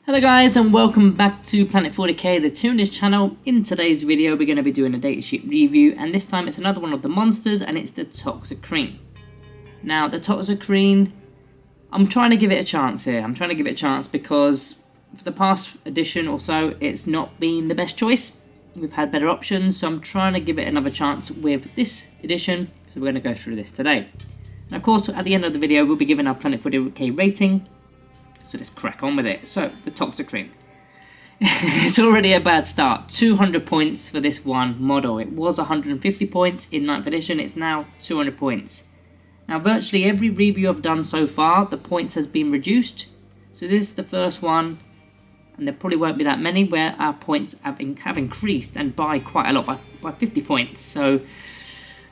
Hello guys and welcome back to Planet 40k, the Tyranids channel. In today's video we're going to be doing a datasheet review, and this time it's another one of the monsters, and it's the Toxicrene. Now the Toxicrene, I'm trying to give it a chance here. I'm trying to give it a chance because for the past edition or so it's not been the best choice. We've had better options, so I'm trying to give it another chance with this edition. So we're going to go through this today. And of course at the end of the video we'll be giving our Planet 40k rating. So let's crack on with it. So, the Toxicrene. It's already a bad start. 200 points for this one model. It was 150 points in 9th edition. It's now 200 points. Now, virtually every review I've done so far, the points has been reduced. So this is the first one, and there probably won't be that many, where our points have increased, and by quite a lot, by 50 points. So,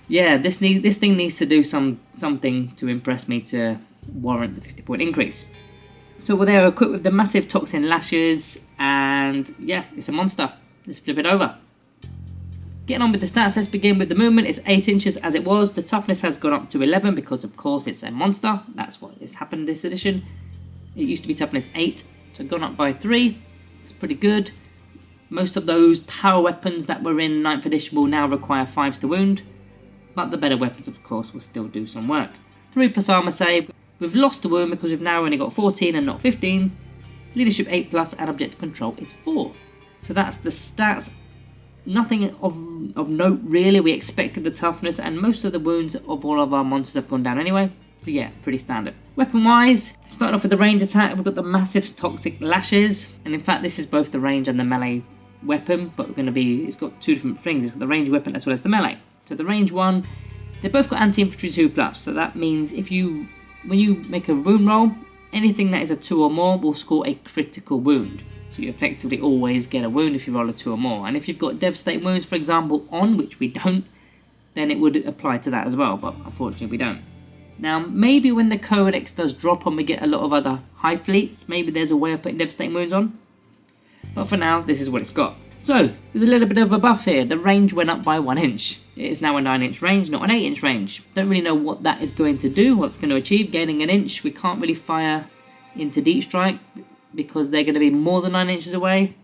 yeah, this thing needs to do something to impress me to warrant the 50 point increase. So they're equipped with the massive toxin lashes, and yeah, it's a monster. Let's flip it over. Getting on with the stats, let's begin with the movement. It's 8 inches as it was. The toughness has gone up to 11 because of course it's a monster. That's what has happened this edition. It used to be toughness 8, so gone up by 3. It's pretty good. Most of those power weapons that were in 9th edition will now require 5s to wound, but the better weapons of course will still do some work. 3+ armor save. We've lost the wound because we've now only got 14 and not 15. Leadership 8+, and objective control is 4. So that's the stats. Nothing of note really. We expected the toughness, and most of the wounds of all of our monsters have gone down anyway. So yeah, pretty standard. Weapon wise, starting off with the range attack, we've got the massive toxic lashes. And in fact this is both the range and the melee weapon, but it's got two different things. It's got the range weapon as well as the melee. So the range one, they've both got anti-infantry 2+. So that means when you make a wound roll, anything that is a 2 or more will score a critical wound. So you effectively always get a wound if you roll a 2 or more. And if you've got devastating wounds, for example, on, which we don't, then it would apply to that as well, but unfortunately we don't. Now, maybe when the codex does drop and we get a lot of other high fleets, maybe there's a way of putting devastating wounds on. But for now, this is what it's got. So, there's a little bit of a buff here. The range went up by 1 inch. It is now a 9-inch range, not an 8-inch range. Don't really know what that is going to do, what it's going to achieve. Gaining an inch, we can't really fire into deep strike because they're going to be more than 9 inches away.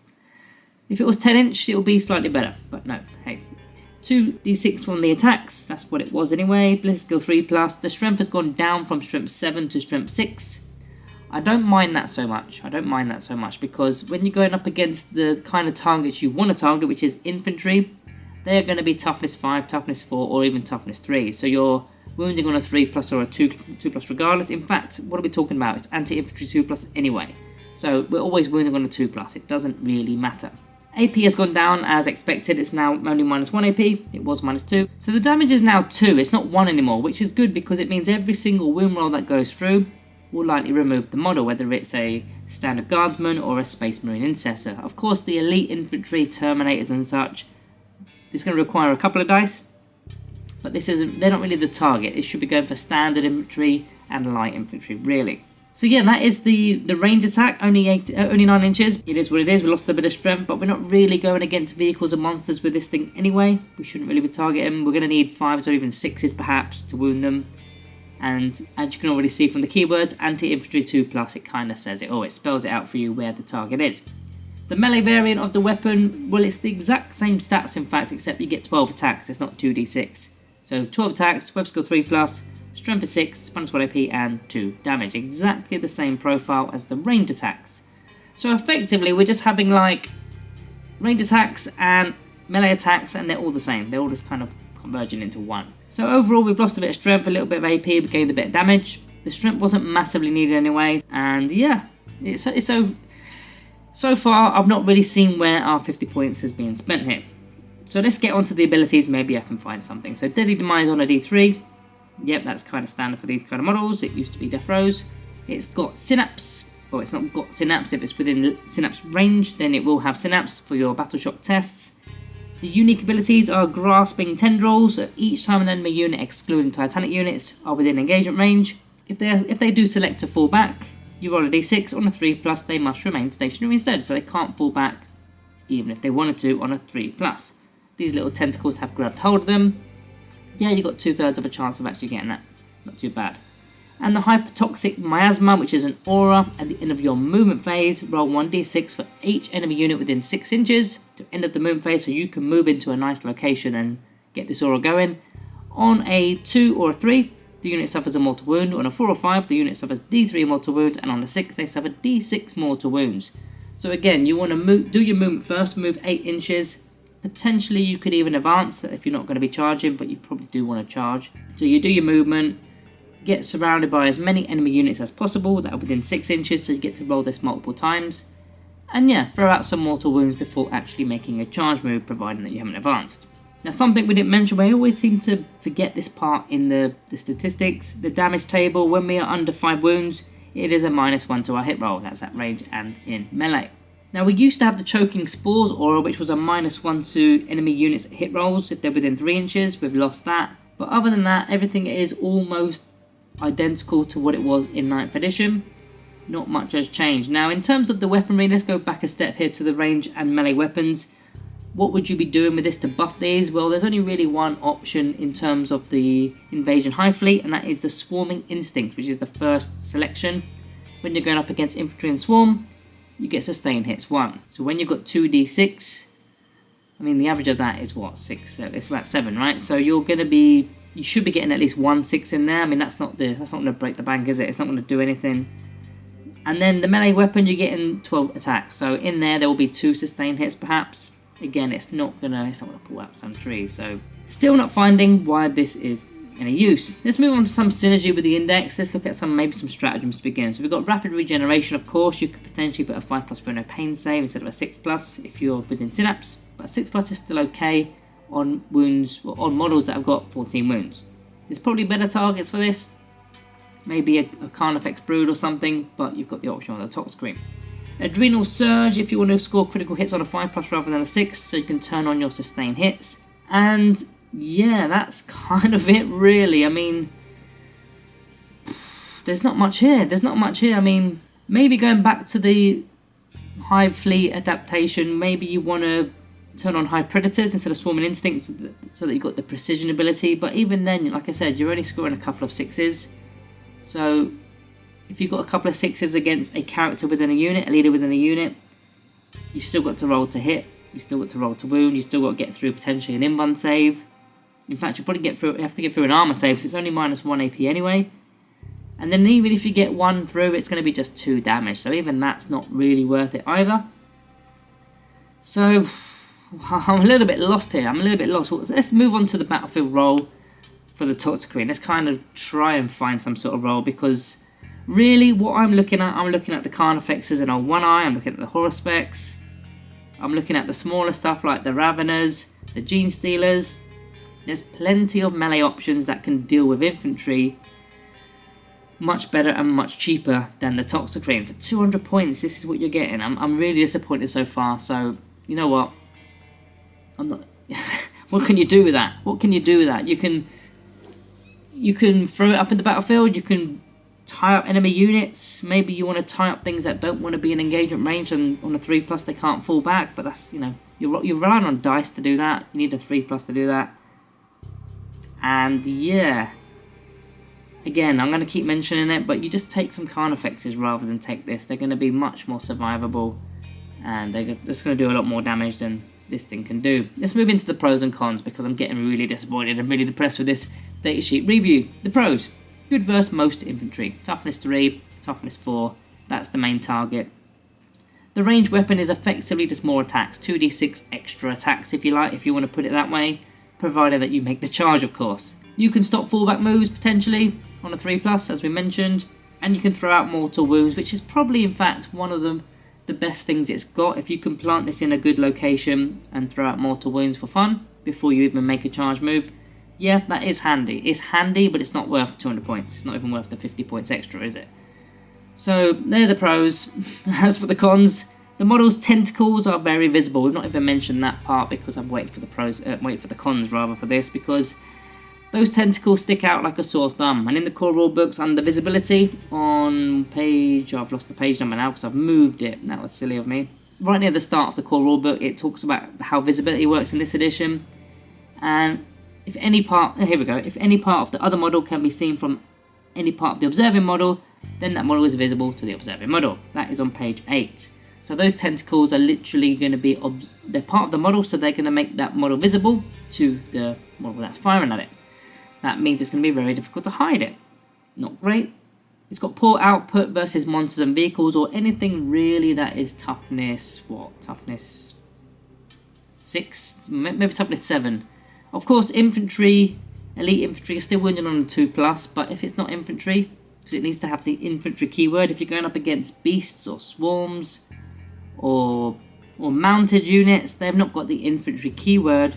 If it was 10-inch, it would be slightly better, but no, hey. 2d6 from the attacks, that's what it was anyway. Bliss skill 3+. The strength has gone down from strength 7 to strength 6. I don't mind that so much. Because when you're going up against the kind of targets you want to target, which is infantry, they are going to be toughness 5, toughness 4, or even toughness 3. So you're wounding on a 3+ or a 2+ regardless. In fact, what are we talking about? It's anti-infantry 2+ anyway. So we're always wounding on a 2+. It doesn't really matter. AP has gone down as expected. It's now only -1 AP. It was -2. So the damage is now 2. It's not 1 anymore, which is good because it means every single wound roll that goes through will likely remove the model, whether it's a standard guardsman or a space marine intercessor. Of course, the elite infantry, terminators and such, it's going to require a couple of dice, but they're not really the target. It should be going for standard infantry and light infantry, really. So yeah, that is the range attack, only 9 inches. It is what it is. We lost a bit of strength, but we're not really going against vehicles and monsters with this thing anyway. We shouldn't really be targeting. We're going to need 5s or even 6s perhaps to wound them. And as you can already see from the keywords, anti-infantry 2+, it kind of says it all. It spells it out for you where the target is. The melee variant of the weapon, well, it's the exact same stats in fact, except you get 12 attacks. It's not 2d6. So 12 attacks, web skill 3+, strength is 6, -1 AP, and 2 damage. Exactly the same profile as the range attacks. So effectively, we're just having like range attacks and melee attacks, and they're all the same. They're all just kind of converging into one. So overall, we've lost a bit of strength, a little bit of AP, we gained a bit of damage. The strength wasn't massively needed anyway, and yeah, so far I've not really seen where our 50 points has been spent here. So let's get onto the abilities, maybe I can find something. So Deadly Demise on a D3. Yep, that's kind of standard for these kind of models. It used to be Death Rows. It's got Synapse. Well, it's not got Synapse. If it's within Synapse range, then it will have Synapse for your Battle Shock tests. The unique abilities are Grasping Tendrils. So each time an enemy unit, excluding Titanic units, are within engagement range, if they do select to fall back, you roll a d6. On a 3+, they must remain stationary instead, so they can't fall back even if they wanted to on a 3+. These little tentacles have grabbed hold of them. Yeah, you got 2/3 of a chance of actually getting that. Not too bad. And the Hypertoxic Miasma, which is an aura at the end of your movement phase. Roll 1d6 for each enemy unit within 6 inches to end of the movement phase, so you can move into a nice location and get this aura going. On a 2 or a 3, the unit suffers a mortal wound. On a 4 or 5, the unit suffers d3 mortal wounds, and on a 6, they suffer d6 mortal wounds. So again, you want to do your movement first, move 8 inches. Potentially you could even advance that if you're not going to be charging, but you probably do want to charge. So you do your movement, get surrounded by as many enemy units as possible that are within 6 inches, so you get to roll this multiple times. And yeah, throw out some mortal wounds before actually making a charge move, providing that you haven't advanced. Now, something we didn't mention, we always seem to forget this part in the statistics. The damage table, when we are under 5 wounds, it is a -1 to our hit roll. That's at range and in melee. Now, we used to have the Choking Spores aura, which was a -1 to enemy units hit rolls if they're within 3 inches. We've lost that. But other than that, everything is almost identical to what it was in 9th edition. Not much has changed. Now, in terms of the weaponry, let's go back a step here to the range and melee weapons. What would you be doing with this to buff these? Well, there's only really one option in terms of the Invasion High Fleet, and that is the Swarming Instinct, which is the first selection. When you're going up against Infantry and Swarm, you get Sustain Hits 1. So when you've got 2d6, I mean, the average of that is what, 6? It's about 7, right? So you should be getting at least 1 6 in there. I mean, that's not going to break the bank, is it? It's not going to do anything. And then the melee weapon, you're getting 12 attacks. So in there will be 2 Sustain Hits, perhaps. Again, it's not gonna pull out some trees, so still not finding why this is any use. Let's move on to some synergy with the index. Let's look at maybe some stratagems to begin. So we've got rapid regeneration, of course. You could potentially put a 5+ for no pain save instead of a 6+ if you're within synapse, but 6+ is still okay on wounds or on models that have got 14 wounds. There's probably better targets for this, maybe a Carnifex Brood or something, but you've got the option on the Toxicrene. Adrenal Surge, if you want to score critical hits on a 5+ rather than a 6, so you can turn on your sustain hits. And yeah, that's kind of it really. I mean, there's not much here. I mean, maybe going back to the Hive Fleet adaptation, maybe you want to turn on Hive Predators instead of Swarming Instincts so that you've got the precision ability. But even then, like I said, you're only scoring a couple of 6s. So if you've got a couple of 6s against a character within a unit, a leader within a unit, you've still got to roll to hit, you've still got to roll to wound, you've still got to get through potentially an invuln save. In fact, you have to get through an armor save because it's only -1 AP anyway. And then even if you get 1 through, it's going to be just 2 damage. So even that's not really worth it either. So I'm a little bit lost here. Let's move on to the battlefield role for the Toxicrene. Let's kind of try and find some sort of role, because really what I'm looking at the Carnifexes and on one eye, I'm looking at the Horospecs, I'm looking at the smaller stuff like the Raveners, the Gene Stealers. There's plenty of melee options that can deal with infantry much better and much cheaper than the Toxicrene. For 200 points, this is what you're getting. I'm really disappointed so far, so you know what? I'm not... What can you do with that? You can throw it up in the battlefield, you can tie up enemy units. Maybe you want to tie up things that don't want to be in engagement range, and on a 3+ they can't fall back, but that's, you know, you're relying on dice to do that. You need a 3+ to do that. And yeah, again, I'm going to keep mentioning it, but you just take some Carnifexes rather than take this. They're going to be much more survivable, and they're just going to do a lot more damage than this thing can do. Let's move into the pros and cons, because I'm getting really disappointed and really depressed with this datasheet review. The pros: good versus most infantry. Toughness 3, toughness 4, that's the main target. The ranged weapon is effectively just more attacks, 2d6 extra attacks if you like, if you want to put it that way, provided that you make the charge, of course. You can stop fallback moves potentially on a 3+, as we mentioned, and you can throw out mortal wounds, which is probably in fact one of the best things it's got. If you can plant this in a good location and throw out mortal wounds for fun before you even make a charge move, yeah, that is handy. It's handy, but it's not worth 200 points. It's not even worth the 50 points extra, is it? So they're the pros. As for the cons, the model's tentacles are very visible. We've not even mentioned that part because I'm waiting for the cons rather for this, because those tentacles stick out like a sore thumb. And in the core rulebooks, under visibility on page, I've lost the page number now because I've moved it. That was silly of me. Right near the start of the core rulebook, it talks about how visibility works in this edition. And if any part, here we go, if any part of the other model can be seen from any part of the observing model, then that model is visible to the observing model. That is on page 8. So those tentacles are literally going to be, they're part of the model, so they're going to make that model visible to the model that's firing at it. That means it's going to be very difficult to hide it. Not great. It's got poor output versus monsters and vehicles, or anything really that is toughness, toughness 6, maybe toughness 7. Of course, infantry, elite infantry is still wounded on a 2+, but if it's not infantry, because it needs to have the infantry keyword, if you're going up against beasts or swarms or mounted units, they've not got the infantry keyword,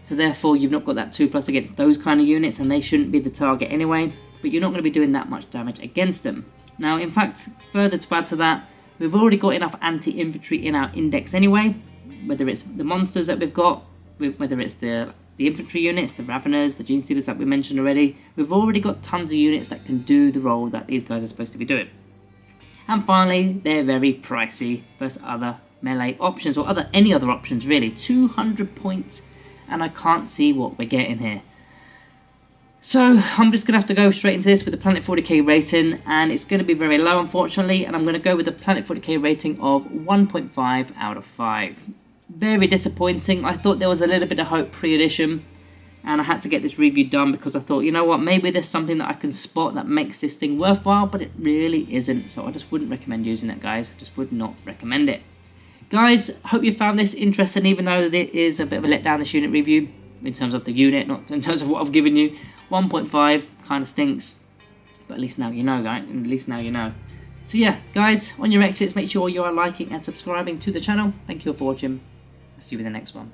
so therefore you've not got that 2+ against those kind of units, and they shouldn't be the target anyway, but you're not going to be doing that much damage against them. Now, in fact, further to add to that, we've already got enough anti-infantry in our index anyway, whether it's the monsters that we've got, whether it's the infantry units, the Raveners, the Gene Stealers that we mentioned already. We've already got tons of units that can do the role that these guys are supposed to be doing. And finally, they're very pricey versus other melee options, or any other options really. 200 points, and I can't see what we're getting here. So I'm just going to have to go straight into this with the Planet 40k rating, and it's going to be very low unfortunately, and I'm going to go with the Planet 40k rating of 1.5 out of 5. Very disappointing. I thought there was a little bit of hope pre-edition, and I had to get this review done because I thought, you know what, maybe there's something that I can spot that makes this thing worthwhile, but it really isn't, so I just wouldn't recommend using it, guys. I just would not recommend it. Guys, hope you found this interesting, even though it is a bit of a letdown, this unit review, in terms of the unit, not in terms of what I've given you. 1.5 kind of stinks, but at least now you know, right? At least now you know. So yeah, guys, on your exits, make sure you are liking and subscribing to the channel. Thank you all for watching. I'll see you in the next one.